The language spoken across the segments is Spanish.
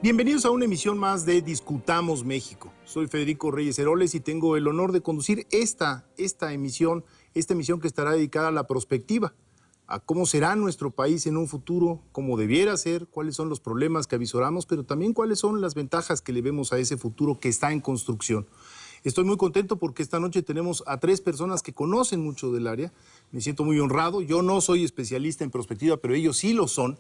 Bienvenidos a una emisión más de Discutamos México. Soy Federico Reyes Heroles y tengo el honor de conducir esta emisión que estará dedicada a la prospectiva, a cómo será nuestro país en un futuro, cómo debiera ser, cuáles son los problemas que avisoramos, pero también cuáles son las ventajas que le vemos a ese futuro que está en construcción. Estoy muy contento porque esta noche tenemos a 3 personas que conocen mucho del área. Me siento muy honrado. Yo no soy especialista en prospectiva, pero ellos sí lo son.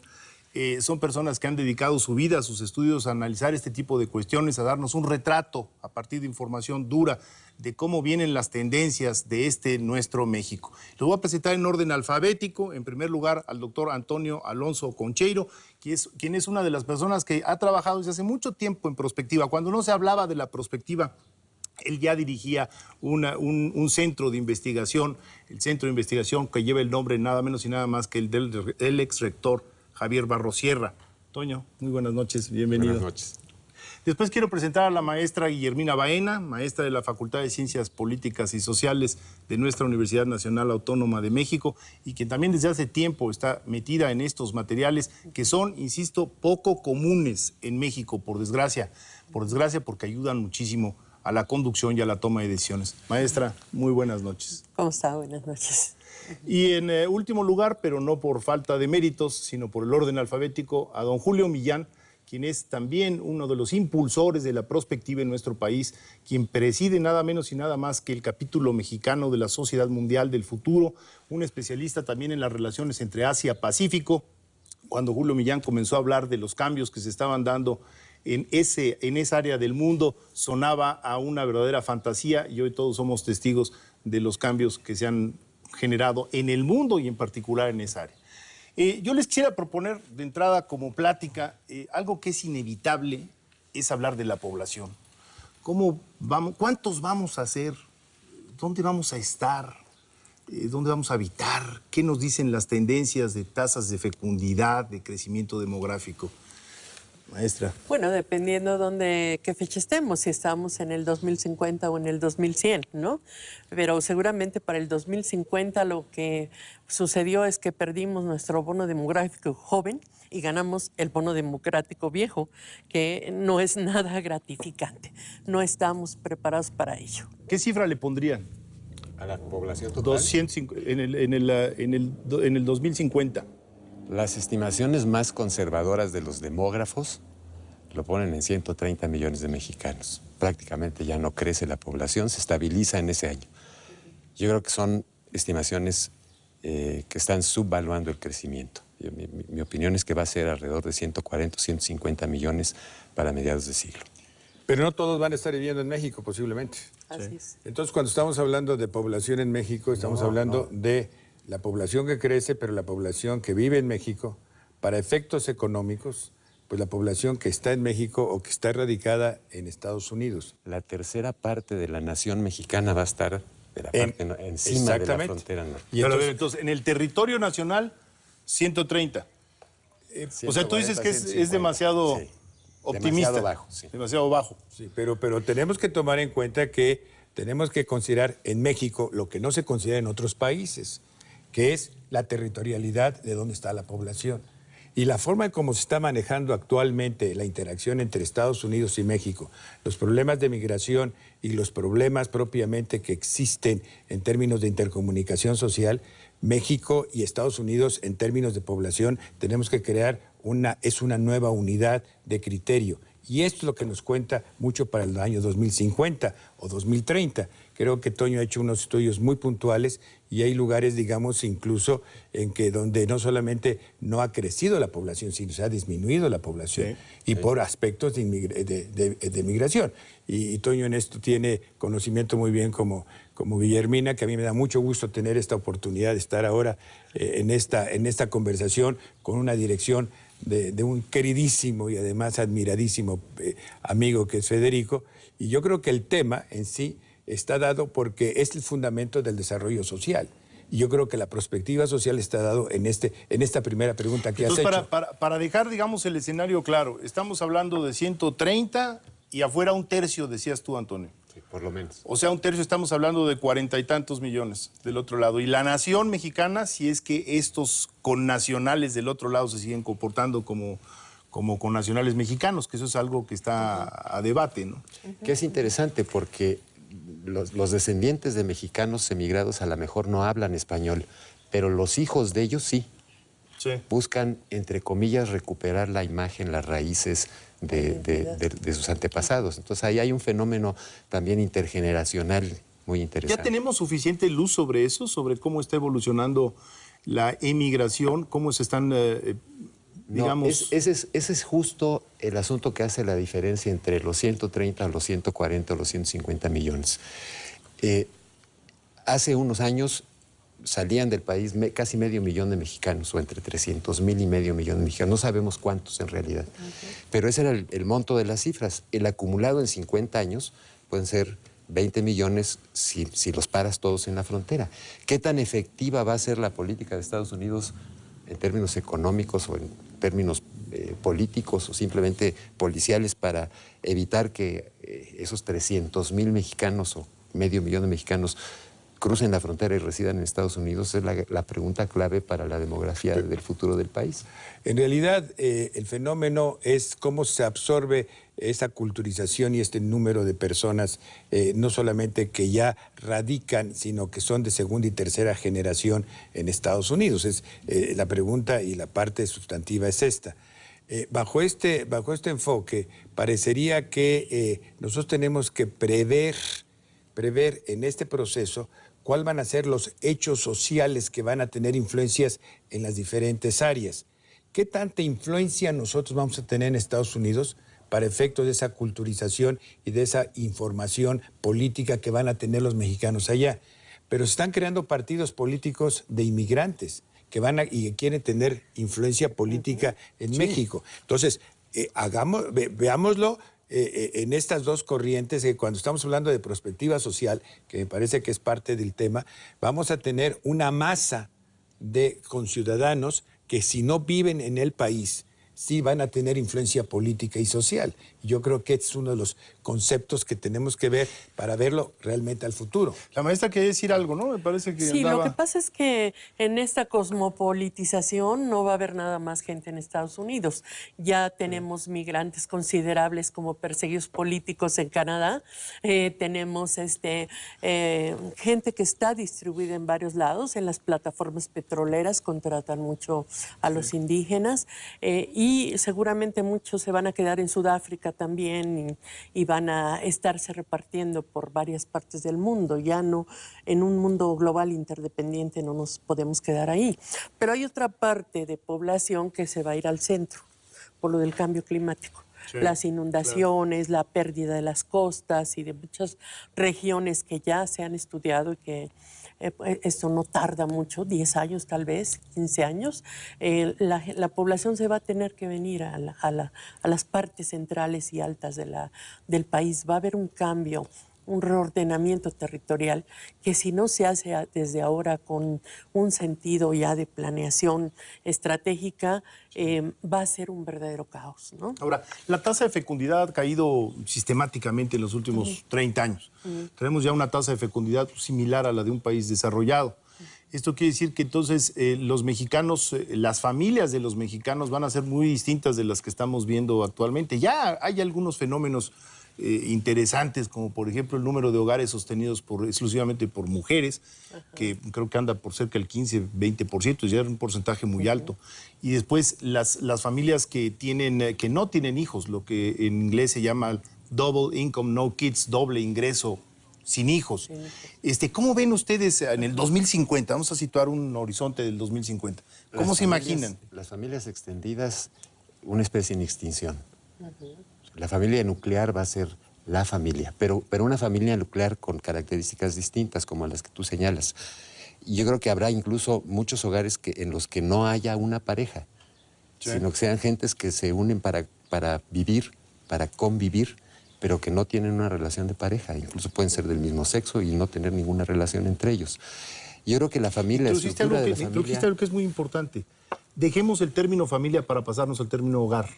Son personas que han dedicado su vida a sus estudios a analizar este tipo de cuestiones, a darnos un retrato a partir de información dura de cómo vienen las tendencias de nuestro México. Lo voy a presentar en orden alfabético. En primer lugar, al doctor Antonio Alonso Concheiro, quien es una de las personas que ha trabajado desde hace mucho tiempo en prospectiva. Cuando no se hablaba de la prospectiva, él ya dirigía un centro de investigación, el centro de investigación que lleva el nombre nada menos y nada más que el del ex rector Javier Barrosierra. Toño, muy buenas noches, bienvenido. Buenas noches. Después quiero presentar a la maestra Guillermina Baena, maestra de la Facultad de Ciencias Políticas y Sociales de nuestra Universidad Nacional Autónoma de México y quien también desde hace tiempo está metida en estos materiales que son, insisto, poco comunes en México, por desgracia, porque ayudan muchísimo a la conducción y a la toma de decisiones. Maestra, muy buenas noches. ¿Cómo está? Buenas noches. Y en último lugar, pero no por falta de méritos, sino por el orden alfabético, a don Julio Millán, quien es también uno de los impulsores de la prospectiva en nuestro país, quien preside nada menos y nada más que el capítulo mexicano de la Sociedad Mundial del Futuro, un especialista también en las relaciones entre Asia y Pacífico. Cuando Julio Millán comenzó a hablar de los cambios que se estaban dando en esa área del mundo, sonaba a una verdadera fantasía y hoy todos somos testigos de los cambios que se han generado en el mundo y en particular en esa área. Yo les quisiera proponer de entrada como plática algo que es inevitable, es hablar de la población. ¿Cuántos vamos a ser? ¿Dónde vamos a estar? ¿Dónde vamos a habitar? ¿Qué nos dicen las tendencias de tasas de fecundidad, de crecimiento demográfico? Maestra. Bueno, dependiendo qué fecha estemos, si estamos en el 2050 o en el 2100, ¿no? Pero seguramente para el 2050 lo que sucedió es que perdimos nuestro bono demográfico joven y ganamos el bono demográfico viejo, que no es nada gratificante. No estamos preparados para ello. ¿Qué cifra le pondrían? ¿A la población total? 200, en el 2050. Las estimaciones más conservadoras de los demógrafos lo ponen en 130 millones de mexicanos. Prácticamente ya no crece la población, se estabiliza en ese año. Yo creo que son estimaciones que están subvaluando el crecimiento. Mi opinión es que va a ser alrededor de 140 o 150 millones para mediados de siglo. Pero no todos van a estar viviendo en México, posiblemente. Así es. Entonces, cuando estamos hablando de población en México, estamos hablando de la población que crece, pero la población que vive en México, para efectos económicos, pues la población que está en México o que está radicada en Estados Unidos. La tercera parte de la nación mexicana va a estar de la parte encima de la frontera norte. Y entonces, en el territorio nacional, 130. O sea, tú dices que es demasiado optimista. Demasiado bajo, sí. Demasiado bajo. Sí, pero tenemos que tomar en cuenta que tenemos que considerar en México lo que no se considera en otros países, que es la territorialidad de dónde está la población. Y la forma en cómo se está manejando actualmente la interacción entre Estados Unidos y México, los problemas de migración y los problemas propiamente que existen en términos de intercomunicación social, México y Estados Unidos en términos de población tenemos que crear una nueva unidad de criterio. Y esto es lo que nos cuenta mucho para el año 2050 o 2030. Creo que Toño ha hecho unos estudios muy puntuales y hay lugares, digamos, incluso donde no solamente no ha crecido la población, sino se ha disminuido la población por aspectos de migración. Y Toño en esto tiene conocimiento muy bien como Guillermina, que a mí me da mucho gusto tener esta oportunidad de estar ahora en esta conversación con una dirección de un queridísimo y además admiradísimo amigo que es Federico. Y yo creo que el tema en sí está dado porque es el fundamento del desarrollo social. Y yo creo que la perspectiva social está dado en esta primera pregunta que Entonces, has hecho. Para dejar, digamos, el escenario claro, estamos hablando de 130 y afuera un tercio, decías tú, Antonio. Sí, por lo menos. O sea, un tercio, estamos hablando de 40 y tantos millones del otro lado. Y la nación mexicana, si es que estos connacionales del otro lado se siguen comportando como como con nacionales mexicanos, que eso es algo que está a debate, ¿no? Que es interesante porque los descendientes de mexicanos emigrados a lo mejor no hablan español, pero los hijos de ellos sí. Sí. Buscan, entre comillas, recuperar la imagen, las raíces de sus antepasados. Entonces ahí hay un fenómeno también intergeneracional muy interesante. ¿Ya tenemos suficiente luz sobre eso, sobre cómo está evolucionando la emigración, cómo se están, digamos... No, ese es justo el asunto que hace la diferencia entre los 130, los 140 o los 150 millones. Hace unos años salían del país casi medio millón de mexicanos, o entre 300,000 y medio millón de mexicanos. No sabemos cuántos en realidad. Pero ese era el monto de las cifras. El acumulado en 50 años pueden ser 20 millones si los paras todos en la frontera. ¿Qué tan efectiva va a ser la política de Estados Unidos en términos económicos o en términos políticos o simplemente policiales para evitar que esos 300,000 mexicanos o medio millón de mexicanos crucen la frontera y residan en Estados Unidos? Es la pregunta clave para la demografía del futuro del país. En realidad, el fenómeno es cómo se absorbe esa culturización y este número de personas, no solamente que ya radican, sino que son de segunda y tercera generación en Estados Unidos. La pregunta y la parte sustantiva es esta. Bajo este enfoque, parecería que nosotros tenemos que prever en este proceso cuáles van a ser los hechos sociales que van a tener influencias en las diferentes áreas. ¿Qué tanta influencia nosotros vamos a tener en Estados Unidos para efectos de esa culturización y de esa información política que van a tener los mexicanos allá? Pero se están creando partidos políticos de inmigrantes que y quieren tener influencia política en México. Entonces, veámoslo en estas dos corrientes, que cuando estamos hablando de perspectiva social, que me parece que es parte del tema, vamos a tener una masa de conciudadanos que si no viven en el país, sí van a tener influencia política y social. Yo creo que es uno de los conceptos que tenemos que ver para verlo realmente al futuro. La maestra quería decir algo, ¿no? Me parece que sí, andaba... lo que pasa es que en esta cosmopolitización no va a haber nada más gente en Estados Unidos. Ya tenemos migrantes considerables como perseguidos políticos en Canadá. Tenemos gente que está distribuida en varios lados. En las plataformas petroleras contratan mucho a los indígenas. Y seguramente muchos se van a quedar en Sudáfrica también y van a estarse repartiendo por varias partes del mundo. Ya no, en un mundo global interdependiente no nos podemos quedar ahí. Pero hay otra parte de población que se va a ir al centro por lo del cambio climático. Sí, las inundaciones, claro, la pérdida de las costas y de muchas regiones que ya se han estudiado y que esto no tarda mucho, 10 años tal vez, 15 años, la población se va a tener que venir a las partes centrales y altas del país. Va a haber un cambio, un reordenamiento territorial que si no se hace desde ahora con un sentido ya de planeación estratégica, va a ser un verdadero caos, ¿no? Ahora, la tasa de fecundidad ha caído sistemáticamente en los últimos 30 años. Tenemos ya una tasa de fecundidad similar a la de un país desarrollado. Esto quiere decir que entonces los mexicanos, las familias de los mexicanos van a ser muy distintas de las que estamos viendo actualmente. Ya hay algunos fenómenos interesantes, como por ejemplo el número de hogares sostenidos exclusivamente por mujeres, que creo que anda por cerca del 15-20%, ya es un porcentaje muy alto. Y después las familias que no tienen hijos, lo que en inglés se llama double income, no kids, doble ingreso sin hijos. ¿Cómo ven ustedes en el 2050? Vamos a situar un horizonte del 2050. ¿Cómo se imaginan? Las familias extendidas, una especie en extinción. La familia nuclear va a ser la familia, pero una familia nuclear con características distintas, como las que tú señalas. Y yo creo que habrá incluso muchos hogares en los que no haya una pareja, sino que sean gentes que se unen para vivir, para convivir, pero que no tienen una relación de pareja. Incluso pueden ser del mismo sexo y no tener ninguna relación entre ellos. Yo creo que la familia, la estructura de la familia... Tú dijiste algo que es muy importante. Dejemos el término familia para pasarnos al término hogar.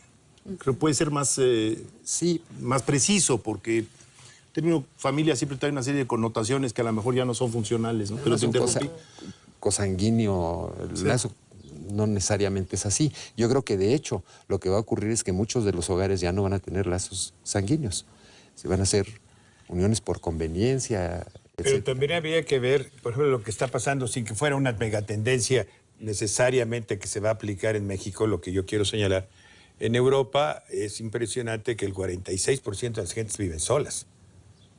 Creo que puede ser más preciso, porque el término familia siempre trae una serie de connotaciones que a lo mejor ya no son funcionales, ¿no? Pero cosanguíneo, lazo no necesariamente es así. Yo creo que de hecho lo que va a ocurrir es que muchos de los hogares ya no van a tener lazos sanguíneos. Se van a hacer uniones por conveniencia, Pero etcétera. también había que ver, por ejemplo, lo que está pasando sin que fuera una megatendencia necesariamente que se va a aplicar en México, lo que yo quiero señalar. En Europa es impresionante que el 46% de las gentes viven solas.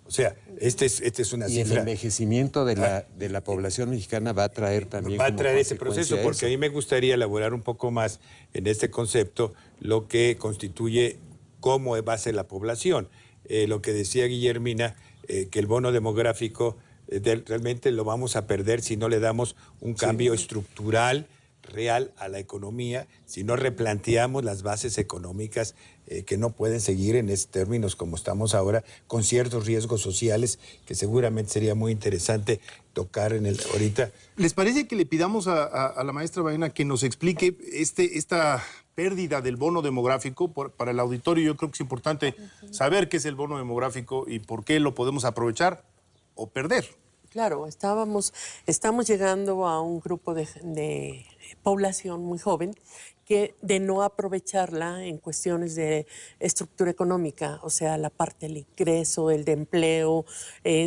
O sea, esta es una Y el cifra. envejecimiento de la población mexicana va a traer también Va a como traer ese consecuencia proceso, porque a eso. mí me gustaría elaborar un poco más en este concepto lo que constituye cómo va a ser la población. Lo que decía Guillermina, que el bono demográfico realmente lo vamos a perder si no le damos un cambio estructural real a la economía, si no replanteamos las bases económicas que no pueden seguir en términos como estamos ahora, con ciertos riesgos sociales que seguramente sería muy interesante tocar ahorita. ¿Les parece que le pidamos a la maestra Baena que nos explique esta pérdida del bono demográfico? Para el auditorio yo creo que es importante saber qué es el bono demográfico y por qué lo podemos aprovechar o perder. Claro, estamos llegando a un grupo de población muy joven que de no aprovecharla en cuestiones de estructura económica, o sea, la parte del ingreso, el de empleo,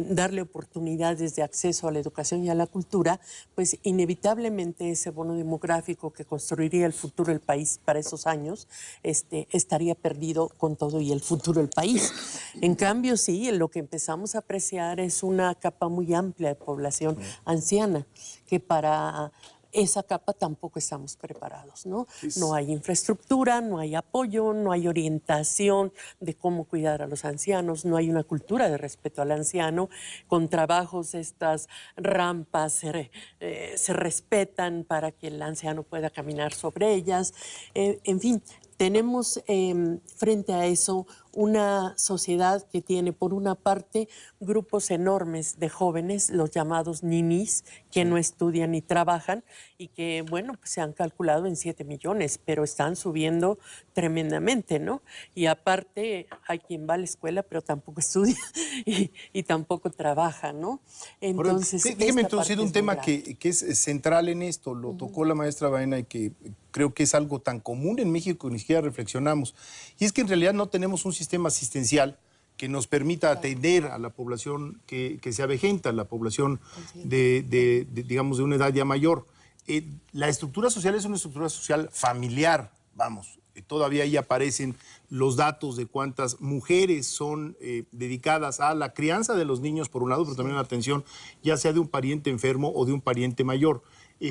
darle oportunidades de acceso a la educación y a la cultura, pues inevitablemente ese bono demográfico que construiría el futuro del país para esos años, estaría perdido con todo y el futuro del país. En cambio, sí, lo que empezamos a apreciar es una capa muy amplia de población anciana, que para esa capa tampoco estamos preparados, ¿no? No hay infraestructura, no hay apoyo, no hay orientación de cómo cuidar a los ancianos, no hay una cultura de respeto al anciano. Con trabajos estas rampas se respetan para que el anciano pueda caminar sobre ellas. En fin, tenemos frente a eso una sociedad que tiene, por una parte, grupos enormes de jóvenes, los llamados ninis, que no estudian ni trabajan y que, bueno, pues se han calculado en 7 millones, pero están subiendo tremendamente, ¿no? Y aparte, hay quien va a la escuela, pero tampoco estudia y tampoco trabaja, ¿no? Entonces, déjeme esta introducir parte un es muy tema grave. que es central en esto, lo tocó la maestra Baena y que creo que es algo tan común en México que ni siquiera reflexionamos. Y es que en realidad no tenemos un sistema asistencial que nos permita atender a la población que se avejenta, la población digamos, de una edad ya mayor. La estructura social es una estructura social familiar, vamos. Todavía ahí aparecen los datos de cuántas mujeres son dedicadas a la crianza de los niños, por un lado, pero también a la atención, ya sea de un pariente enfermo o de un pariente mayor.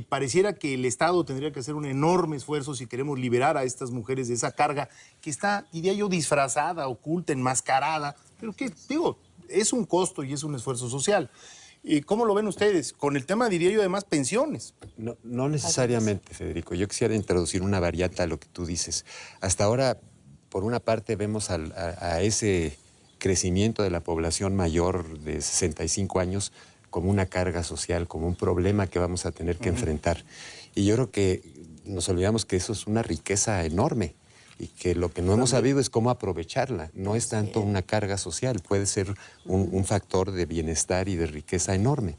Pareciera que el Estado tendría que hacer un enorme esfuerzo si queremos liberar a estas mujeres de esa carga que está, diría yo, disfrazada, oculta, enmascarada, pero que, digo, es un costo y es un esfuerzo social. ¿Cómo lo ven ustedes? Con el tema, diría yo, además, pensiones. No necesariamente, Federico. Yo quisiera introducir una variante a lo que tú dices. Hasta ahora, por una parte, vemos a ese crecimiento de la población mayor de 65 años como una carga social, como un problema que vamos a tener que enfrentar. Y yo creo que nos olvidamos que eso es una riqueza enorme y que lo que no hemos sabido es cómo aprovecharla. No es tanto una carga social, puede ser un factor de bienestar y de riqueza enorme.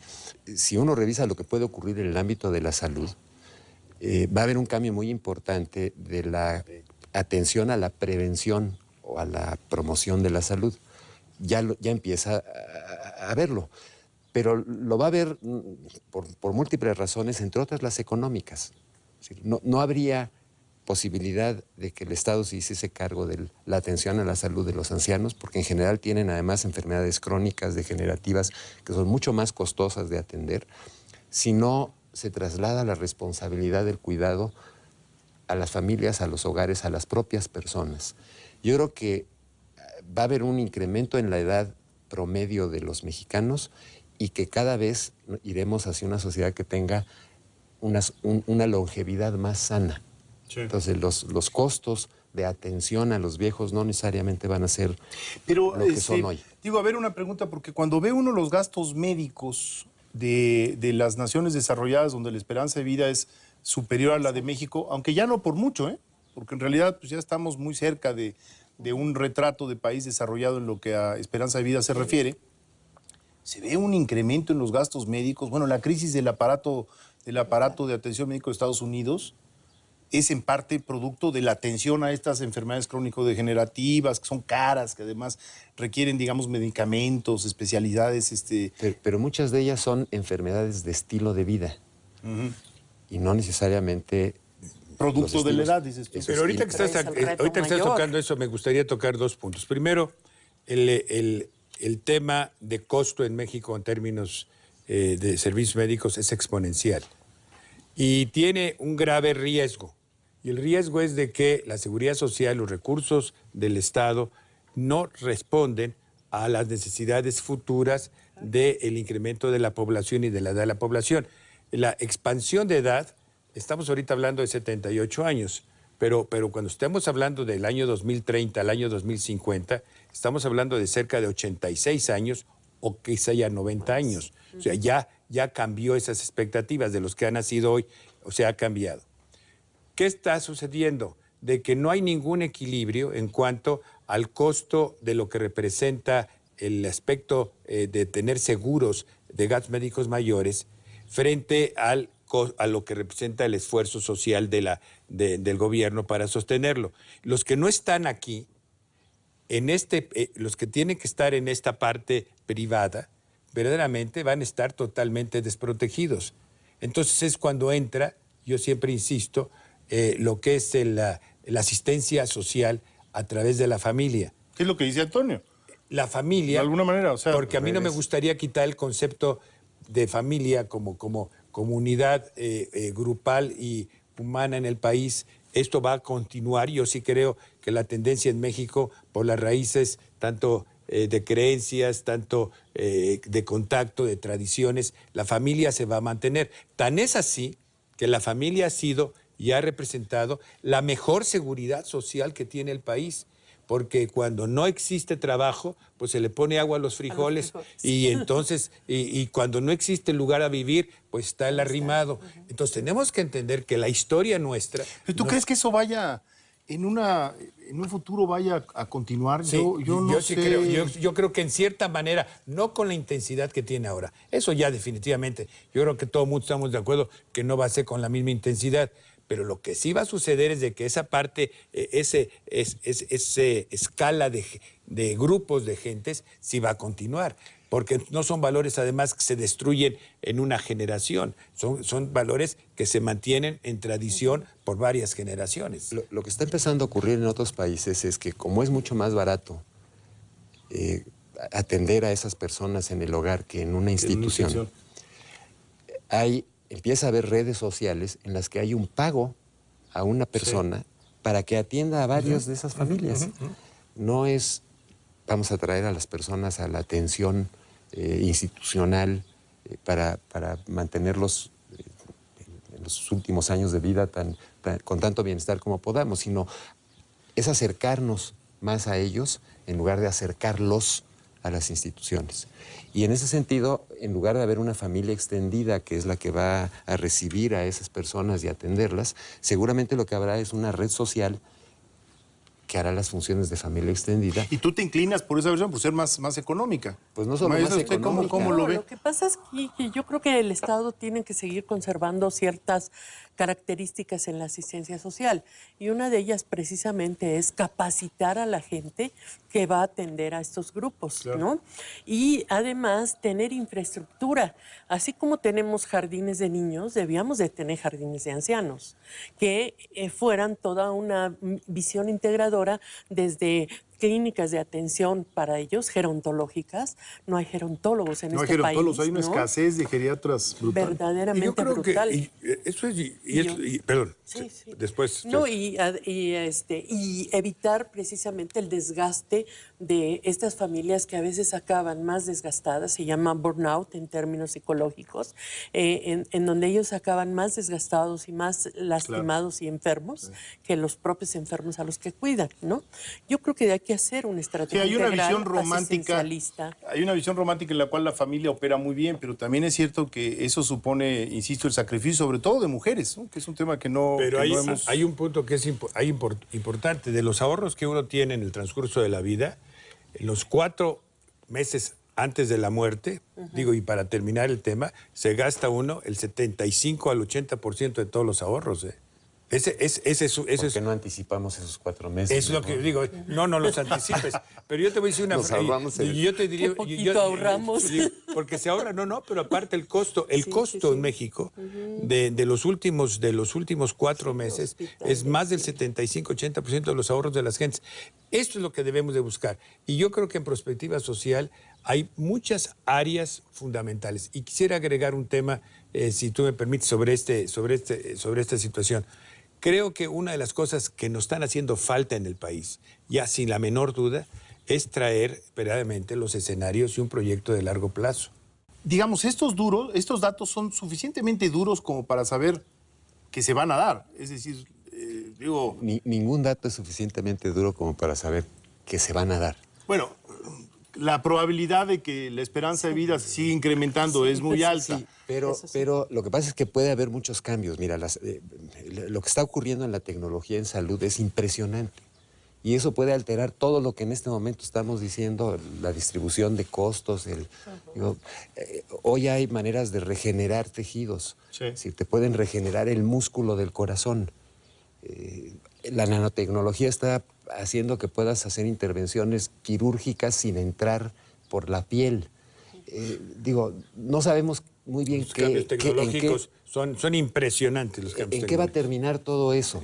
Si uno revisa lo que puede ocurrir en el ámbito de la salud, va a haber un cambio muy importante de la atención a la prevención o a la promoción de la salud. Ya empieza a verlo. Pero lo va a ver por múltiples razones, entre otras las económicas. No habría posibilidad de que el Estado se hiciese cargo de la atención a la salud de los ancianos, porque en general tienen además enfermedades crónicas, degenerativas, que son mucho más costosas de atender, si no se traslada la responsabilidad del cuidado a las familias, a los hogares, a las propias personas. Yo creo que va a haber un incremento en la edad promedio de los mexicanos y que cada vez iremos hacia una sociedad que tenga una longevidad más sana. Sí. Entonces, los costos de atención a los viejos no necesariamente van a ser lo que son hoy. Digo, a ver, una pregunta, porque cuando ve uno los gastos médicos de las naciones desarrolladas, donde la esperanza de vida es superior a la de México, aunque ya no por mucho, porque en realidad pues, ya estamos muy cerca de un retrato de país desarrollado en lo que a esperanza de vida se refiere, se ve un incremento en los gastos médicos. Bueno, la crisis del aparato de atención médico de Estados Unidos es en parte producto de la atención a estas enfermedades crónico-degenerativas, que son caras, que además requieren, digamos, medicamentos, especialidades. Pero muchas de ellas son enfermedades de estilo de vida y no necesariamente Producto de la edad, dices tú. Pero ahorita que estás tocando eso, me gustaría tocar dos puntos. Primero, el tema de costo en México en términos de servicios médicos es exponencial y tiene un grave riesgo. Y el riesgo es de que la seguridad social, los recursos del Estado no responden a las necesidades futuras del incremento de la población y de la edad de la población. La expansión de edad, estamos ahorita hablando de 78 años, pero cuando estemos hablando del año 2030 al año 2050, estamos hablando de cerca de 86 años o quizá ya 90 años. O sea, ya cambió esas expectativas de los que han nacido hoy, o sea, ha cambiado. ¿Qué está sucediendo? De que no hay ningún equilibrio en cuanto al costo de lo que representa el aspecto de tener seguros de gastos médicos mayores frente a lo que representa el esfuerzo social del gobierno para sostenerlo. Los que no están aquí, los que tienen que estar en esta parte privada, verdaderamente van a estar totalmente desprotegidos. Entonces es cuando entra, yo siempre insisto, lo que es la asistencia social a través de la familia. ¿Qué es lo que dice Antonio? La familia, de alguna manera, o sea, porque a mí no me gustaría quitar el concepto de familia como comunidad grupal y humana en el país. Esto va a continuar. Yo sí creo que la tendencia en México, por las raíces tanto de creencias, tanto de contacto, de tradiciones, la familia se va a mantener. Tan es así que la familia ha sido y ha representado la mejor seguridad social que tiene el país, porque cuando no existe trabajo, pues se le pone agua a los frijoles, y entonces, y cuando no existe lugar a vivir, pues está el arrimado. Entonces tenemos que entender que la historia nuestra... ¿Pero tú crees que eso vaya, en un futuro vaya a continuar? Sí, yo no sí sé. creo, yo creo que en cierta manera, no con la intensidad que tiene ahora. Eso ya definitivamente, yo creo que todo el mundo estamos de acuerdo que no va a ser con la misma intensidad. Pero lo que sí va a suceder es de que esa parte, ese escala de grupos de gentes, sí va a continuar. Porque no son valores, además, que se destruyen en una generación. Son valores que se mantienen en tradición por varias generaciones. Lo que está empezando a ocurrir en otros países es que, como es mucho más barato atender a esas personas en el hogar que en una institución, empieza a haber redes sociales en las que hay un pago a una persona para que atienda a varias de esas familias. No es, vamos a traer a las personas a la atención institucional para mantenerlos en los últimos años de vida con tanto bienestar como podamos, sino es acercarnos más a ellos en lugar de acercarlos a las instituciones. Y en ese sentido, en lugar de haber una familia extendida que es la que va a recibir a esas personas y atenderlas, seguramente lo que habrá es una red social que hará las funciones de familia extendida. ¿Y tú te inclinas por esa versión, por ser más económica? Pues no solo más económica. ¿Cómo lo ve? Lo que pasa es que yo creo que el Estado tiene que seguir conservando ciertas características en la asistencia social, y una de ellas precisamente es capacitar a la gente que va a atender a estos grupos, claro, ¿no? Y además tener infraestructura. Así como tenemos jardines de niños, debíamos de tener jardines de ancianos, que fueran toda una visión integradora desde clínicas de atención para ellos, gerontológicas. No hay gerontólogos en este país. No hay gerontólogos, hay una escasez de geriatras brutal. Verdaderamente yo creo brutal. Perdón, sí. después... No, y evitar precisamente el desgaste de estas familias que a veces acaban más desgastadas, se llama burnout en términos psicológicos, en donde ellos acaban más desgastados y más lastimados, claro, y enfermos, que los propios enfermos a los que cuidan, ¿no? Yo creo que hay que hacer una estrategia integral, hay una visión romántica. Hay una visión romántica en la cual la familia opera muy bien, pero también es cierto que eso supone, insisto, el sacrificio, sobre todo de mujeres, ¿no? Que es un tema que no... Pero que no hemos... hay un punto que es importante. De los ahorros que uno tiene en el transcurso de la vida, en los 4 meses antes de la muerte, y para terminar el tema, se gasta uno el 75 al 80% de todos los ahorros, ¿Por qué no anticipamos esos 4 meses? Es lo que digo, no los anticipes. Pero yo te voy a decir una Nos ahorramos yo te diría, Qué poquito ahorramos. porque se ahorra, pero aparte el costo en México de los últimos 4 meses es más del 75-80% de los ahorros de las gentes. Esto es lo que debemos de buscar. Y yo creo que en perspectiva social hay muchas áreas fundamentales. Y quisiera agregar un tema, si tú me permites, sobre esta situación. Creo que una de las cosas que nos están haciendo falta en el país, ya sin la menor duda, es traer verdaderamente los escenarios y un proyecto de largo plazo. Digamos, estos datos son suficientemente duros como para saber que se van a dar. Es decir, Ningún dato es suficientemente duro como para saber que se van a dar. Bueno, la probabilidad de que la esperanza de vida se siga incrementando es muy alta. Sí, pero lo que pasa es que puede haber muchos cambios. Mira, lo que está ocurriendo en la tecnología en salud es impresionante. Y eso puede alterar todo lo que en este momento estamos diciendo, la distribución de costos. Hoy hay maneras de regenerar tejidos. Sí. Es decir, te pueden regenerar el músculo del corazón. La nanotecnología está haciendo que puedas hacer intervenciones quirúrgicas sin entrar por la piel. No sabemos muy bien los cambios tecnológicos son impresionantes los cambios ¿En qué va a terminar todo eso?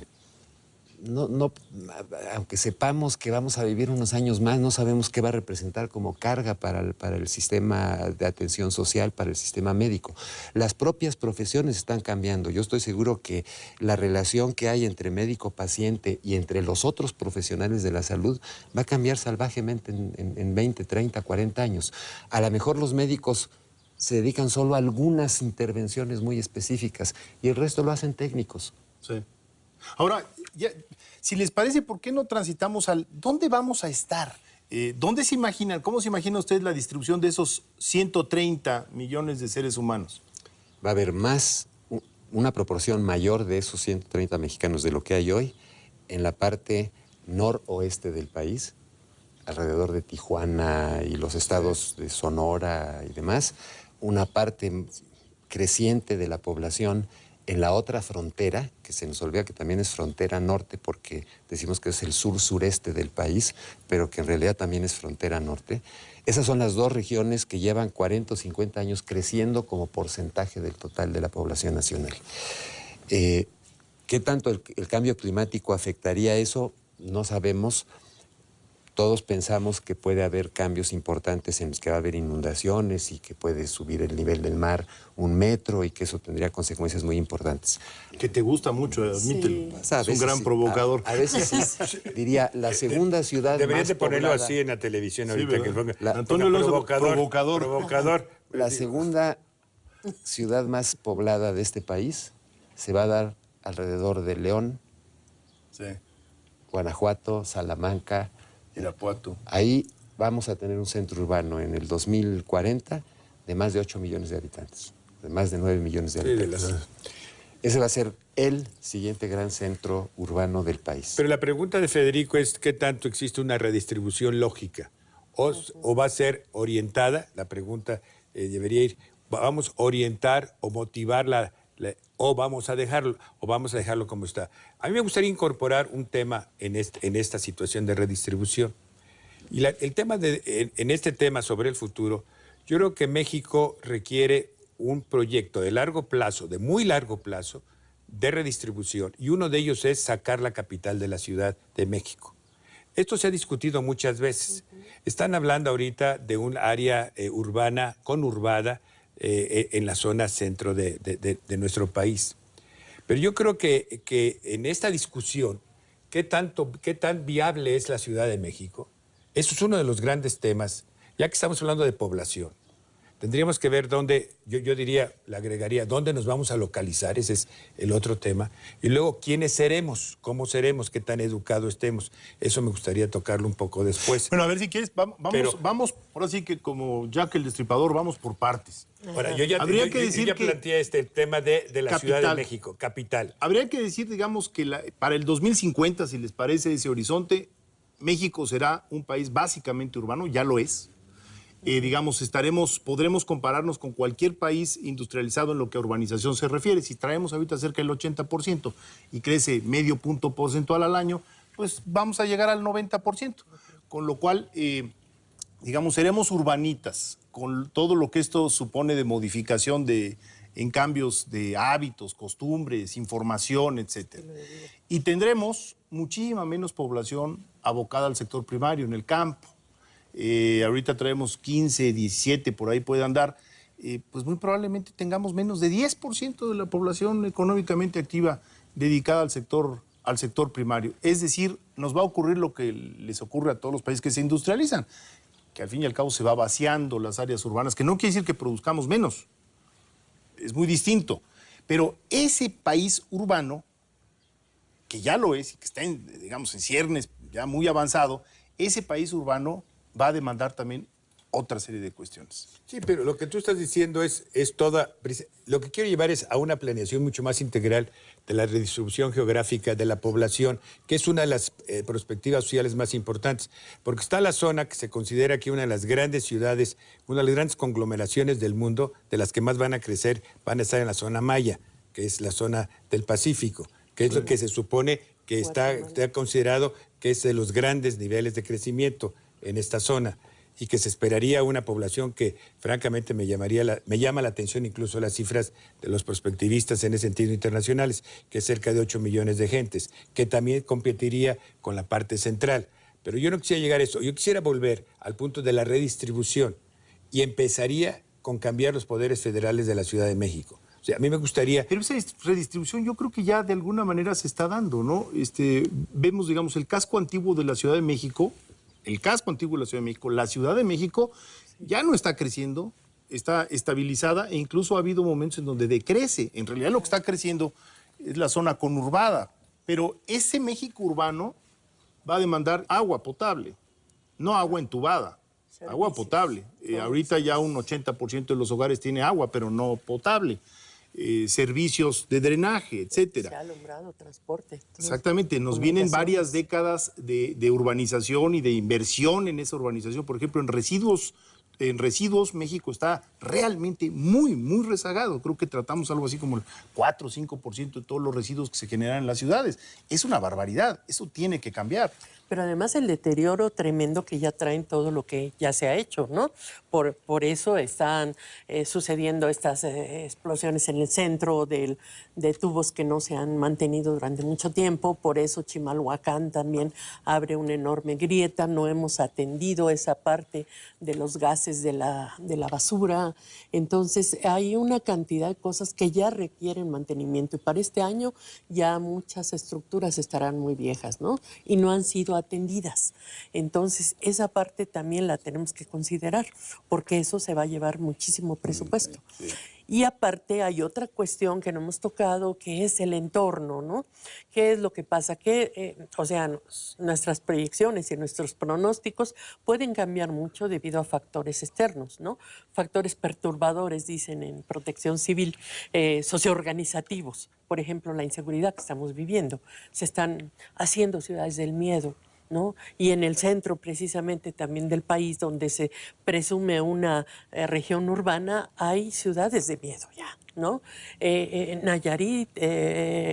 Aunque sepamos que vamos a vivir unos años más, no sabemos qué va a representar como carga para el sistema de atención social, para el sistema médico. Las propias profesiones están cambiando. Yo estoy seguro que la relación que hay entre médico-paciente y entre los otros profesionales de la salud va a cambiar salvajemente en 20, 30, 40 años. A lo mejor los médicos se dedican solo a algunas intervenciones muy específicas y el resto lo hacen técnicos. Sí. Ahora, si les parece, ¿por qué no transitamos dónde vamos a estar? ¿Dónde se imaginan, cómo se imagina usted la distribución de esos 130 millones de seres humanos? Va a haber una proporción mayor de esos 130 mexicanos de lo que hay hoy en la parte noroeste del país, alrededor de Tijuana y los estados de Sonora y demás, una parte creciente de la población en la otra frontera, que se nos olvida que también es frontera norte porque decimos que es el sur-sureste del país, pero que en realidad también es frontera norte. Esas son las dos regiones que llevan 40 o 50 años creciendo como porcentaje del total de la población nacional. ¿Qué tanto el cambio climático afectaría eso? No sabemos. Todos pensamos que puede haber cambios importantes en los que va a haber inundaciones y que puede subir el nivel del mar 1 metro y que eso tendría consecuencias muy importantes. Que te gusta mucho, admítelo. Sí. Es un gran provocador. A veces sí. Diría, la segunda ciudad Deberían más de ponerlo poblada, así en la televisión Sí, ahorita. ¿verdad? Que Antonio Alonso, provocador. La segunda ciudad más poblada de este país se va a dar alrededor de León, Sí, Guanajuato, Salamanca. Irapuato. Ahí vamos a tener un centro urbano en el 2040 de más de 8 millones de habitantes, de más de 9 millones de habitantes. Ese va a ser el siguiente gran centro urbano del país. Pero la pregunta de Federico es ¿qué tanto existe una redistribución lógica? ¿O va a ser orientada? La pregunta debería ir, ¿vamos a orientar o motivar o vamos a dejarlo como está? A mí me gustaría incorporar un tema en esta situación de redistribución. Y el tema en este tema sobre el futuro, yo creo que México requiere un proyecto de largo plazo, de muy largo plazo, de redistribución. Y uno de ellos es sacar la capital de la Ciudad de México. Esto se ha discutido muchas veces. Están hablando ahorita de un área urbana, conurbada, en la zona centro de nuestro país. Pero yo creo que en esta discusión, ¿qué tan viable es la Ciudad de México? Eso es uno de los grandes temas, ya que estamos hablando de población. Tendríamos que ver dónde, yo diría, le agregaría, dónde nos vamos a localizar, ese es el otro tema. Y luego, ¿quiénes seremos? ¿Cómo seremos? ¿Qué tan educados estemos? Eso me gustaría tocarlo un poco después. Bueno, a ver si quieres, vamos, ahora sí que como Jack el Destripador, vamos por partes. Ahora, yo ya planteé este tema de la Ciudad de México, capital. Habría que decir, digamos, que para el 2050, si les parece ese horizonte, México será un país básicamente urbano, ya lo es. digamos, podremos compararnos con cualquier país industrializado en lo que a urbanización se refiere. Si traemos ahorita cerca del 80% y crece medio punto porcentual al año, pues vamos a llegar al 90%. Con lo cual, digamos, seremos urbanitas, con todo lo que esto supone de modificación en cambios de hábitos, costumbres, información, etcétera. Y tendremos muchísima menos población abocada al sector primario, en el campo. Ahorita traemos 15, 17, por ahí puede andar. Pues muy probablemente tengamos menos de 10% de la población económicamente activa dedicada al sector primario. Es decir, nos va a ocurrir lo que les ocurre a todos los países que se industrializan, que al fin y al cabo se va vaciando las áreas urbanas, que no quiere decir que produzcamos menos, es muy distinto. Pero ese país urbano, que ya lo es y que está, digamos, en ciernes ya muy avanzado, ese país urbano va a demandar también otra serie de cuestiones. Sí, pero lo que tú estás diciendo es toda... Lo que quiero llevar es a una planeación mucho más integral de la redistribución geográfica de la población, que es una de las perspectivas sociales más importantes, porque está la zona que se considera que una de las grandes ciudades, una de las grandes conglomeraciones del mundo, de las que más van a crecer, van a estar en la zona maya, que es la zona del Pacífico, que es lo que se supone que está considerado que es de los grandes niveles de crecimiento en esta zona, y que se esperaría una población que francamente me llama la atención incluso las cifras de los prospectivistas en ese sentido internacionales, que es cerca de 8 millones de gentes, que también competiría con la parte central. Pero yo no quisiera llegar a eso, yo quisiera volver al punto de la redistribución y empezaría con cambiar los poderes federales de la Ciudad de México. O sea, a mí me gustaría... Pero esa redistribución yo creo que ya de alguna manera se está dando, ¿no? Vemos, digamos, el casco antiguo de la Ciudad de México, la Ciudad de México ya no está creciendo, está estabilizada e incluso ha habido momentos en donde decrece. En realidad lo que está creciendo es la zona conurbada, pero ese México urbano va a demandar agua potable, no agua entubada, agua potable. Ahorita ya un 80% de los hogares tiene agua, pero no potable. Servicios de drenaje, etcétera. Se ha alumbrado, transporte. Exactamente, nos vienen varias décadas de urbanización y de inversión en esa urbanización. Por ejemplo, en residuos México está realmente muy, muy rezagado. Creo que tratamos algo así como el 4 o 5% de todos los residuos que se generan en las ciudades. Es una barbaridad, eso tiene que cambiar. Pero además el deterioro tremendo que ya traen todo lo que ya se ha hecho, ¿no? Por eso están sucediendo estas explosiones en el centro de tubos que no se han mantenido durante mucho tiempo. Por eso Chimalhuacán también abre una enorme grieta. No hemos atendido esa parte de los gases de la basura. Entonces hay una cantidad de cosas que ya requieren mantenimiento. Y para este año ya muchas estructuras estarán muy viejas, ¿no? Y no han sido atendidas. Entonces, esa parte también la tenemos que considerar, porque eso se va a llevar muchísimo presupuesto. Sí. Y aparte hay otra cuestión que no hemos tocado, que es el entorno, ¿no? ¿Qué es lo que pasa? Que, nuestras proyecciones y nuestros pronósticos pueden cambiar mucho debido a factores externos, ¿no? Factores perturbadores, dicen en Protección Civil, socioorganizativos. Por ejemplo, la inseguridad que estamos viviendo. Se están haciendo ciudades del miedo, ¿no? Y en el centro precisamente también del país, donde se presume una región urbana, hay ciudades de miedo ya, ¿no? Nayarit,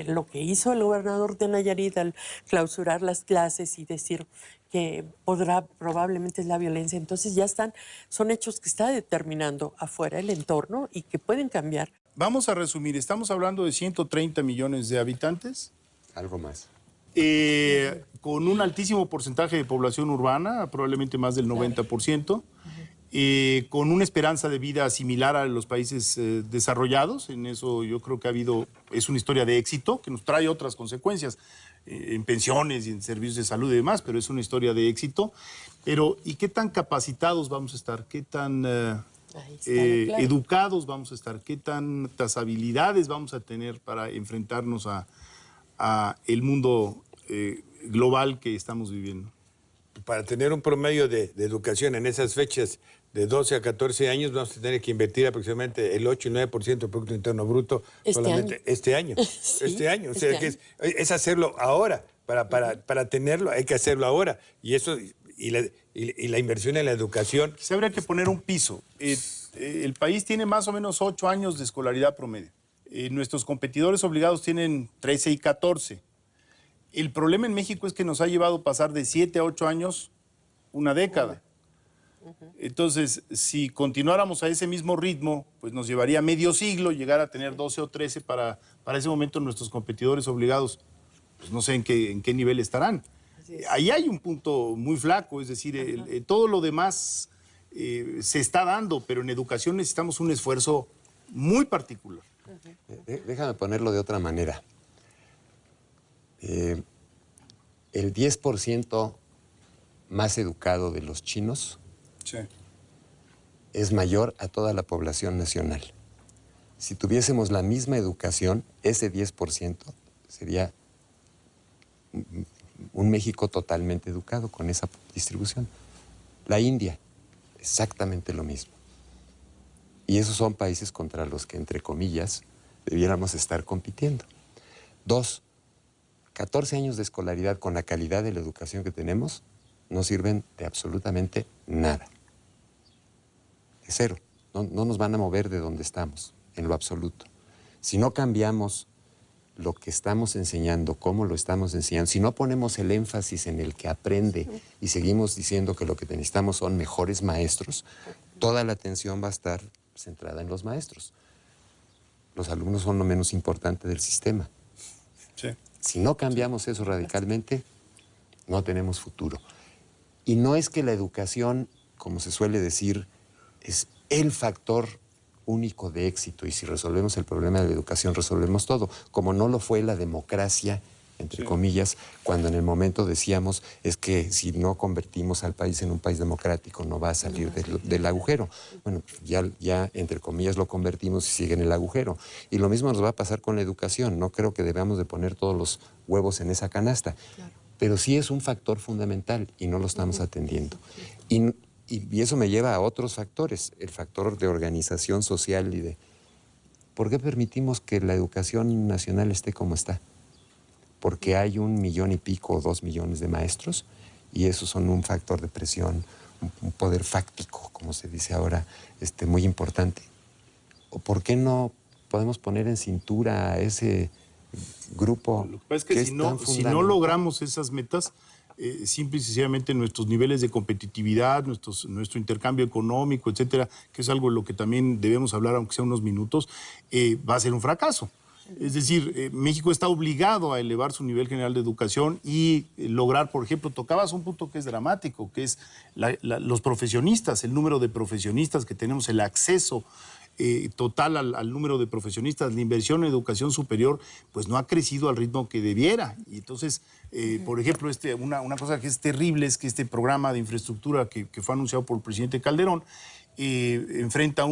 lo que hizo el gobernador de Nayarit al clausurar las clases y decir que probablemente es la violencia, entonces ya son hechos que está determinando afuera el entorno y que pueden cambiar. Vamos a resumir, estamos hablando de 130 millones de habitantes. Algo más. Con un altísimo porcentaje de población urbana, probablemente más del 90%, con una esperanza de vida similar a los países desarrollados. En eso yo creo que es una historia de éxito que nos trae otras consecuencias en pensiones y en servicios de salud y demás, pero es una historia de éxito. ¿Y qué tan capacitados vamos a estar? ¿Qué tan educados vamos a estar? ¿Qué tantas habilidades vamos a tener para enfrentarnos a el mundo global que estamos viviendo? Para tener un promedio de educación en esas fechas de 12 a 14 años, vamos a tener que invertir aproximadamente el 8 y 9% del Producto Interno Bruto solamente este año. Sí, este año. O sea, que es hacerlo ahora. Para tenerlo hay que hacerlo ahora. Y la inversión en la educación. Quizá habría que poner un piso. El país tiene más o menos 8 años de escolaridad promedio. Nuestros competidores obligados tienen 13 y 14. El problema en México es que nos ha llevado pasar de 7 a 8 años una década. Entonces, si continuáramos a ese mismo ritmo, pues nos llevaría medio siglo llegar a tener 12 o 13 para ese momento nuestros competidores obligados, pues no sé en qué nivel estarán. Ahí hay un punto muy flaco, es decir, todo lo demás se está dando, pero en educación necesitamos un esfuerzo muy particular. Déjame ponerlo de otra manera. El 10% más educado de los chinos es mayor a toda la población nacional. Si tuviésemos la misma educación, ese 10% sería un México totalmente educado con esa distribución. La India, exactamente lo mismo. Y esos son países contra los que, entre comillas, debiéramos estar compitiendo. 2, 14 años de escolaridad con la calidad de la educación que tenemos no sirven de absolutamente nada. De cero. No nos van a mover de donde estamos, en lo absoluto. Si no cambiamos lo que estamos enseñando, cómo lo estamos enseñando, si no ponemos el énfasis en el que aprende y seguimos diciendo que lo que necesitamos son mejores maestros, toda la atención va a estar centrada en los maestros. Los alumnos son lo menos importante del sistema. Sí. Si no cambiamos eso radicalmente, no tenemos futuro. Y no es que la educación, como se suele decir, es el factor único de éxito, y si resolvemos el problema de la educación, resolvemos todo, como no lo fue la democracia, entre comillas, cuando en el momento decíamos, es que si no convertimos al país en un país democrático, no va a salir del agujero. Bueno, ya entre comillas lo convertimos y sigue en el agujero. Y lo mismo nos va a pasar con la educación. No creo que debamos de poner todos los huevos en esa canasta. Claro. Pero sí es un factor fundamental y no lo estamos atendiendo. Y eso me lleva a otros factores, el factor de organización social y de... ¿Por qué permitimos que la educación nacional esté como está? Porque hay 1 millón y pico o 2 millones de maestros y esos son un factor de presión, un poder fáctico, como se dice ahora, muy importante. ¿O por qué no podemos poner en cintura a ese grupo? Lo que pasa es que si no logramos esas metas, simple y sencillamente nuestros niveles de competitividad, nuestro intercambio económico, etcétera, que es algo de lo que también debemos hablar, aunque sea unos minutos, va a ser un fracaso. Es decir, México está obligado a elevar su nivel general de educación y lograr, por ejemplo, tocabas un punto que es dramático, que es los profesionistas, el número de profesionistas que tenemos, el acceso total al número de profesionistas, la inversión en educación superior, pues no ha crecido al ritmo que debiera. Y entonces, por ejemplo, una cosa que es terrible es que este programa de infraestructura que fue anunciado por el presidente Calderón enfrenta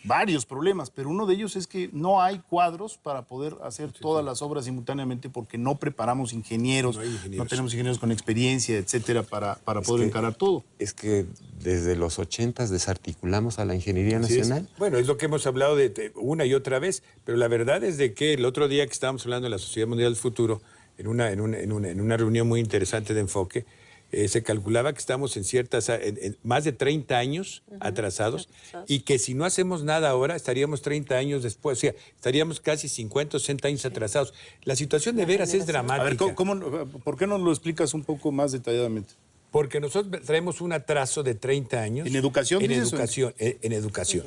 varios problemas, pero uno de ellos es que no hay cuadros para poder hacer todas las obras simultáneamente porque no preparamos ingenieros, no tenemos ingenieros con experiencia, etcétera, para poder encarar todo. Es que desde los 80s desarticulamos a la ingeniería nacional. Bueno, es lo que hemos hablado de una y otra vez, pero la verdad es de que el otro día que estábamos hablando de la Sociedad Mundial del Futuro, en una reunión muy interesante de enfoque, se calculaba que estamos en más de 30 años atrasados y que si no hacemos nada ahora estaríamos 30 años después, o sea, estaríamos casi 50 o 60 años atrasados. La situación de veras es dramática. A ver, ¿por qué no lo explicas un poco más detalladamente? Porque nosotros traemos un atraso de 30 años. ¿En educación? En educación.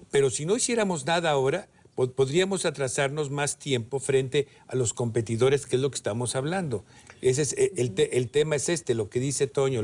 Pero si no hiciéramos nada ahora, podríamos atrasarnos más tiempo frente a los competidores, que es lo que estamos hablando. Ese es el tema es lo que dice Toño,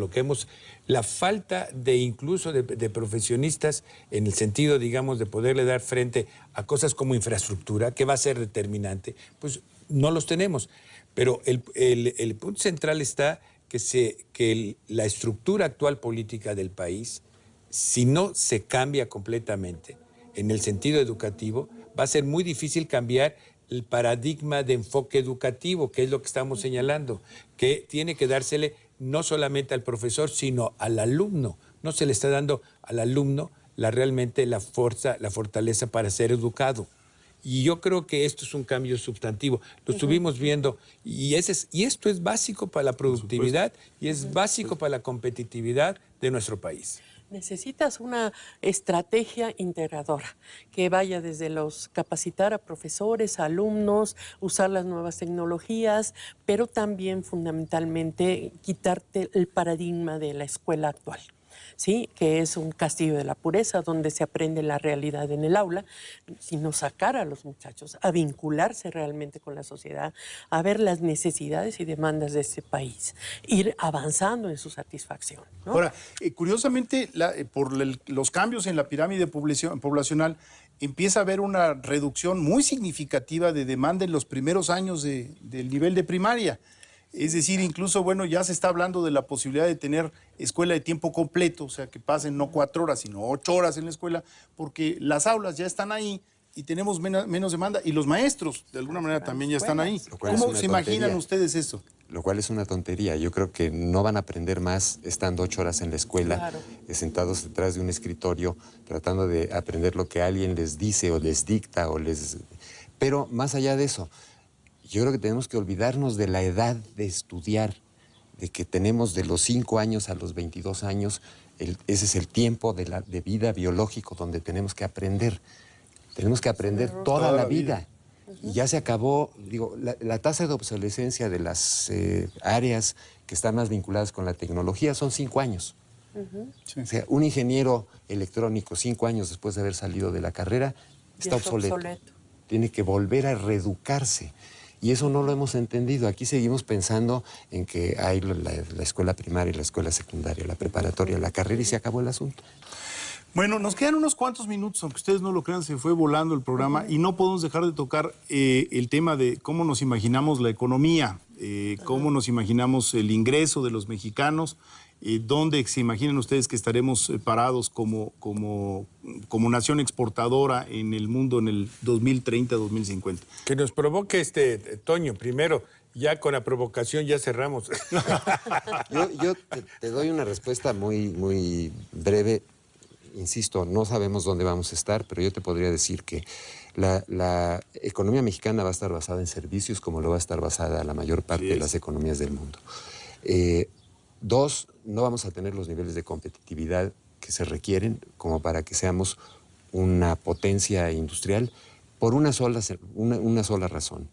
la falta de incluso de profesionistas en el sentido, digamos, de poderle dar frente a cosas como infraestructura, que va a ser determinante, pues no los tenemos. Pero el punto central está que la estructura actual política del país, si no se cambia completamente en el sentido educativo, va a ser muy difícil cambiar el paradigma de enfoque educativo, que es lo que estamos señalando, que tiene que dársele no solamente al profesor, sino al alumno. No se le está dando al alumno realmente la fortaleza para ser educado. Y yo creo que esto es un cambio sustantivo. Lo estuvimos viendo y esto es básico para la productividad y es básico para la competitividad de nuestro país. Necesitas una estrategia integradora que vaya desde los capacitar a profesores, a alumnos, usar las nuevas tecnologías, pero también fundamentalmente quitarte el paradigma de la escuela actual. ¿Sí? Que es un castillo de la pureza donde se aprende la realidad en el aula, sino sacar a los muchachos a vincularse realmente con la sociedad, a ver las necesidades y demandas de este país, ir avanzando en su satisfacción, ¿no? Ahora, curiosamente, los cambios en la pirámide poblacional, empieza a haber una reducción muy significativa de demanda en los primeros años del nivel de primaria. Es decir, incluso, bueno, ya se está hablando de la posibilidad de tener escuela de tiempo completo, o sea, que pasen no 4 horas, sino 8 horas en la escuela, porque las aulas ya están ahí y tenemos menos demanda, y los maestros, de alguna manera, también ya están ahí. ¿Cómo se imaginan ustedes esto? Lo cual es una tontería. Yo creo que no van a aprender más estando 8 horas en la escuela, sentados detrás de un escritorio, tratando de aprender lo que alguien les dice o les dicta Pero más allá de eso, yo creo que tenemos que olvidarnos de la edad de estudiar, de que tenemos de los 5 años a los 22 años, ese es el tiempo de vida biológico donde tenemos que aprender. Tenemos que aprender toda la vida. Y ya se acabó, digo, la tasa de obsolescencia de las áreas que están más vinculadas con la tecnología son 5 años. Sí. O sea, un ingeniero electrónico 5 años después de haber salido de la carrera está obsoleto. Tiene que volver a reeducarse. Y eso no lo hemos entendido. Aquí seguimos pensando en que hay la escuela primaria, la escuela secundaria, la preparatoria, la carrera y se acabó el asunto. Bueno, nos quedan unos cuantos minutos, aunque ustedes no lo crean, se fue volando el programa y no podemos dejar de tocar el tema de cómo nos imaginamos la economía, cómo nos imaginamos el ingreso de los mexicanos, dónde se imaginan ustedes que estaremos parados como nación exportadora en el mundo en el 2030, 2050. Que nos provoque Toño, primero, ya con la provocación ya cerramos. Yo te doy una respuesta muy, muy breve. Insisto, no sabemos dónde vamos a estar, pero yo te podría decir que la economía mexicana va a estar basada en servicios como lo va a estar basada la mayor parte de las economías del mundo. 2, no vamos a tener los niveles de competitividad que se requieren como para que seamos una potencia industrial por una sola razón.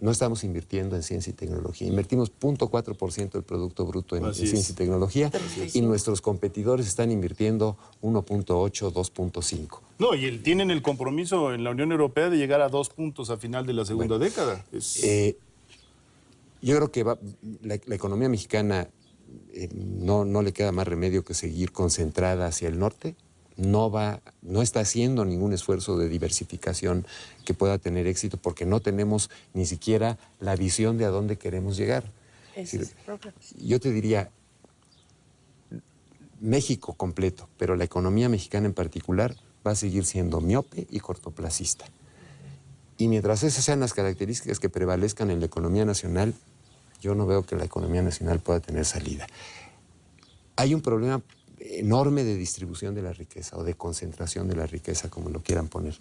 No estamos invirtiendo en ciencia y tecnología. Invertimos 0.4% del Producto Bruto en ciencia y tecnología y nuestros competidores están invirtiendo 1.8, 2.5. No, y tienen el compromiso en la Unión Europea de llegar a 2 puntos a final de la segunda década. Yo creo que la economía mexicana no le queda más remedio que seguir concentrada hacia el norte. No está haciendo ningún esfuerzo de diversificación que pueda tener éxito porque no tenemos ni siquiera la visión de a dónde queremos llegar. Yo te diría, México completo, pero la economía mexicana en particular va a seguir siendo miope y cortoplacista. Y mientras esas sean las características que prevalezcan en la economía nacional, yo no veo que la economía nacional pueda tener salida. Hay un problema enorme de distribución de la riqueza o de concentración de la riqueza, como lo quieran poner.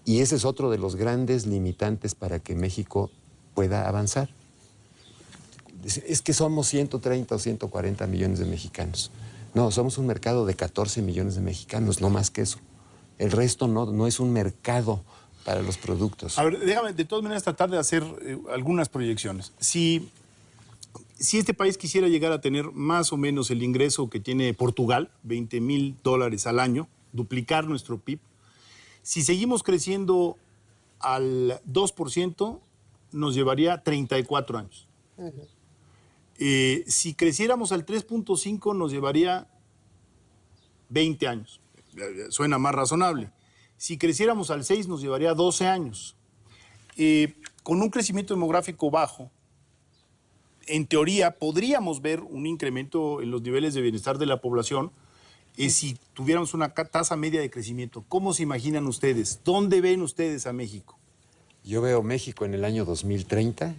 Y ese es otro de los grandes limitantes para que México pueda avanzar. Es que somos 130 o 140 millones de mexicanos. No, somos un mercado de 14 millones de mexicanos, no más que eso. El resto no es un mercado para los productos. A ver, déjame de todas maneras tratar de hacer algunas proyecciones. Si este país quisiera llegar a tener más o menos el ingreso que tiene Portugal, $20,000 al año, duplicar nuestro PIB, si seguimos creciendo al 2%, nos llevaría 34 años. Si creciéramos al 3.5, nos llevaría 20 años. Suena más razonable. Si creciéramos al 6, nos llevaría 12 años. Con un crecimiento demográfico bajo, en teoría, podríamos ver un incremento en los niveles de bienestar de la población si tuviéramos una tasa media de crecimiento. ¿Cómo se imaginan ustedes? ¿Dónde ven ustedes a México? Yo veo México en el año 2030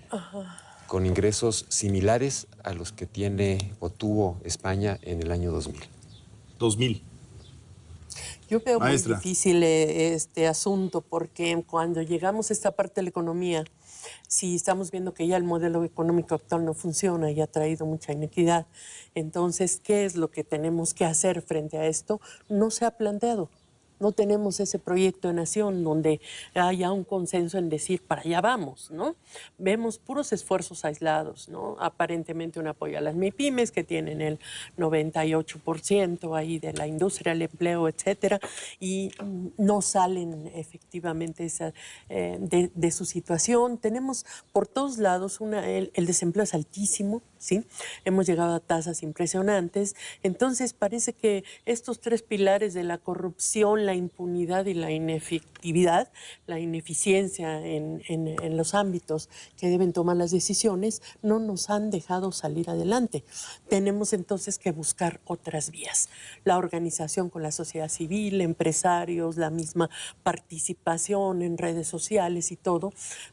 con ingresos similares a los que tiene o tuvo España en el año 2000. 2000. Yo veo Maestra. muy difícil este asunto porque cuando llegamos a esta parte de la economía, si estamos viendo que ya el modelo económico actual no funciona y ha traído mucha inequidad, entonces, ¿qué es lo que tenemos que hacer frente a esto? No se ha planteado. No tenemos ese proyecto de nación donde haya un consenso en decir, para allá vamos, ¿no? Vemos puros esfuerzos aislados, ¿no? Aparentemente un apoyo a las MIPYMES, que tienen el 98% ahí de la industria, el empleo, etcétera, y no salen efectivamente de su situación. Tenemos por todos lados, el desempleo es altísimo, ¿sí? Hemos llegado a tasas impresionantes. Entonces, parece que estos tres pilares de la corrupción, la impunidad y la inefectividad, la ineficiencia en los ámbitos que deben tomar las decisiones, no nos han dejado salir adelante. Tenemos entonces que buscar otras vías. La organización con la sociedad civil, empresarios, la misma participación en redes sociales y todo,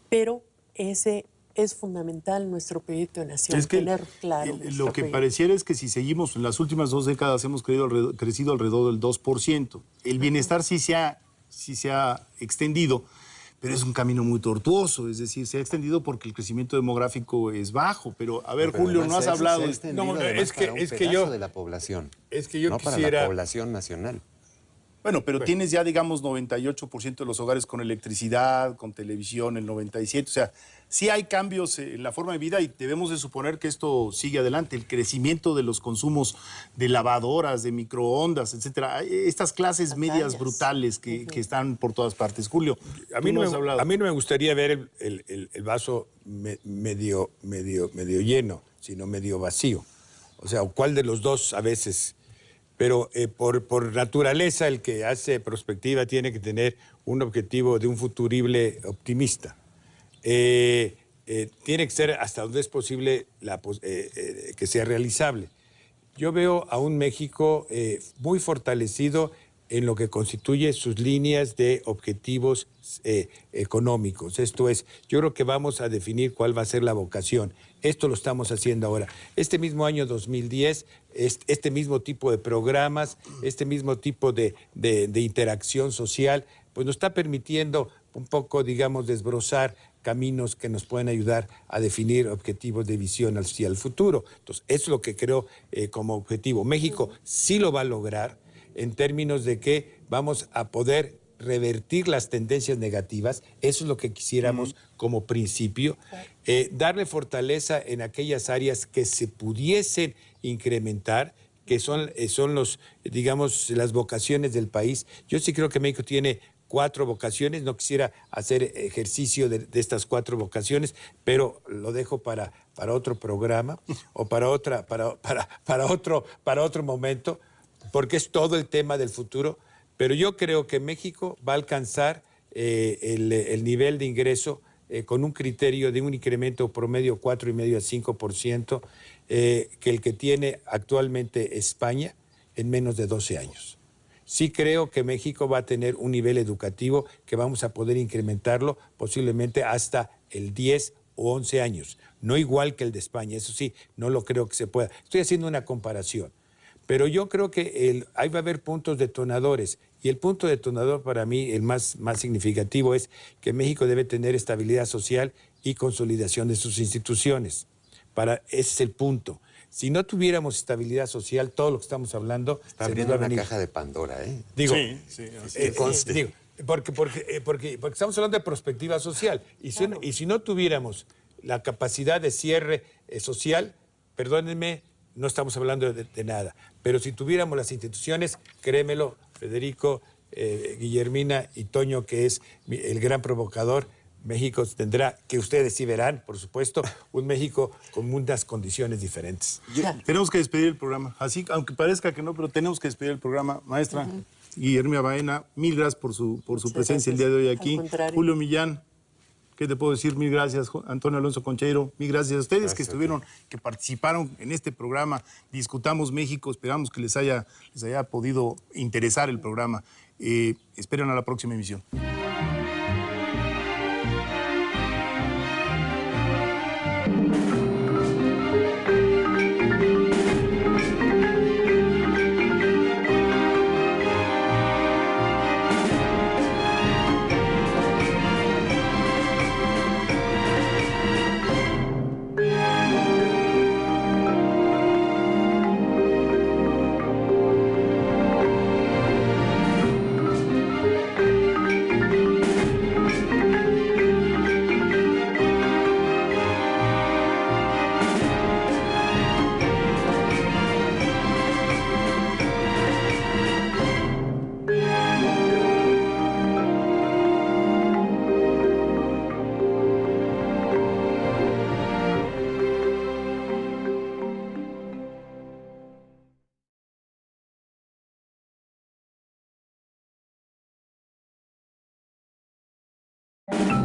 pero ese es fundamental nuestro proyecto de nación, tener claro. Lo que pareciera es que si seguimos en las últimas 2 décadas hemos crecido alrededor del 2%. El bienestar sí se ha extendido, pero es un camino muy tortuoso, es decir, se ha extendido porque el crecimiento demográfico es bajo. Pero, a ver, Pero Julio, no has hablado... Es que yo... de la población, es que yo no quisiera... para la población nacional. Bueno, pero tienes ya, digamos, 98% de los hogares con electricidad, con televisión, el 97%. O sea, sí hay cambios en la forma de vida y debemos de suponer que esto sigue adelante. El crecimiento de los consumos de lavadoras, de microondas, etcétera. Estas clases medias brutales que están por todas partes. Julio, a mí no me gustaría ver el vaso medio lleno, sino medio vacío. O sea, ¿cuál de los dos a veces? Pero por naturaleza el que hace prospectiva tiene que tener un objetivo de un futurible optimista. Tiene que ser hasta donde es posible que sea realizable. Yo veo a un México muy fortalecido en lo que constituye sus líneas de objetivos económicos. Esto es, yo creo que vamos a definir cuál va a ser la vocación. Esto lo estamos haciendo ahora. Este mismo año 2010, este mismo tipo de programas, este mismo tipo de interacción social, pues nos está permitiendo un poco, digamos, desbrozar caminos que nos pueden ayudar a definir objetivos de visión hacia el futuro. Entonces, eso es lo que creo como objetivo. México sí lo va a lograr en términos de que vamos a poder revertir las tendencias negativas. Eso es lo que quisiéramos como principio. Darle fortaleza en aquellas áreas que se pudiesen incrementar, que son los, digamos, las vocaciones del país. Yo sí creo que México tiene 4 vocaciones. No quisiera hacer ejercicio de estas 4 vocaciones, pero lo dejo para otro programa o para otro momento, porque es todo el tema del futuro. Pero yo creo que México va a alcanzar el nivel de ingreso con un criterio de un incremento promedio 4,5 a 5%, que el que tiene actualmente España en menos de 12 años. Sí creo que México va a tener un nivel educativo que vamos a poder incrementarlo posiblemente hasta el 10 o 11 años. No igual que el de España, eso sí, no lo creo que se pueda. Estoy haciendo una comparación. Pero yo creo que ahí va a haber puntos detonadores. Y el punto detonador para mí, el más significativo, es que México debe tener estabilidad social y consolidación de sus instituciones. Ese es el punto. Si no tuviéramos estabilidad social, todo lo que estamos hablando... Está abriendo una caja de Pandora, ¿eh? Digo, conste. Porque estamos hablando de perspectiva social. Y si no tuviéramos la capacidad de cierre social, perdónenme, no estamos hablando de nada. Pero si tuviéramos las instituciones, créemelo, Federico, Guillermina y Toño, que es el gran provocador, México tendrá, que ustedes sí verán, por supuesto, un México con unas condiciones diferentes. Tenemos que despedir el programa. Así, aunque parezca que no, pero tenemos que despedir el programa. Maestra Guillermina Baena, mil gracias por su presencia el día de hoy aquí. Julio Millán, ¿qué te puedo decir? Mil gracias. Antonio Alonso Concheiro, mil gracias a ustedes que estuvieron, que participaron en este programa. Discutamos México, esperamos que les haya podido interesar el programa. Esperen a la próxima emisión. Thank you.